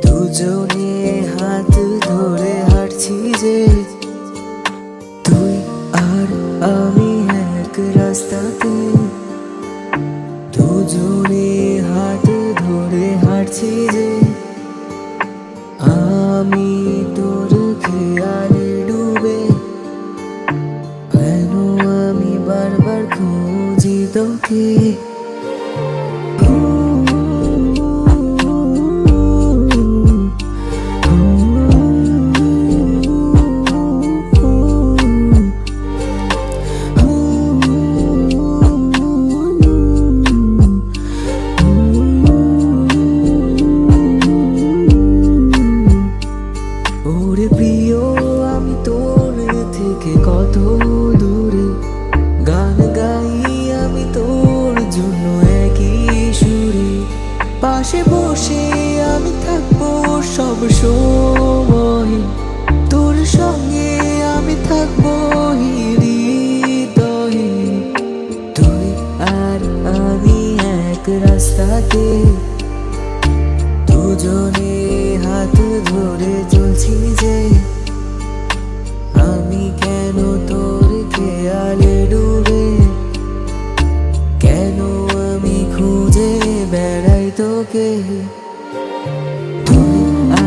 দুজনে হাত ধরে হাঁটছি যে, তুই আর আমি এক রাস্তাতে। দুজনে হাত ধরে হাঁটছি যে, আমি তোর খেয়ালে ডুবে। কেন আমি বারবার খুঁজি তোকে? ওরে প্রিয়, আমি তোর থেকে কত দূরে, গান গাই আমি তোর জন্য একই সুরে। পাশে বসে আমি থাকবো সব সময়, তোর সঙ্গে আমি থাকবো হৃদয়ে। তুই আর আমি এক রাস্তাতে, দুজনে হাত ধরে চলছি যে, আমি কেন তোর খেয়ালে ডুবে। কেন আমি খুঁজে বেড়াই তোকে? তুই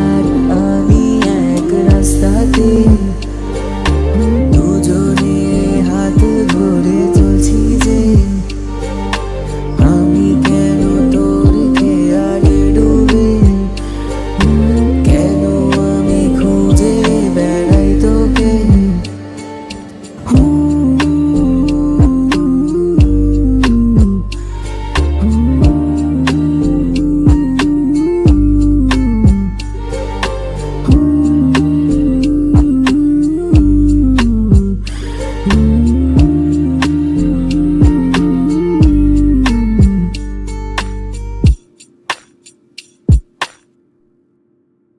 আর আমি এক রাস্তাতে।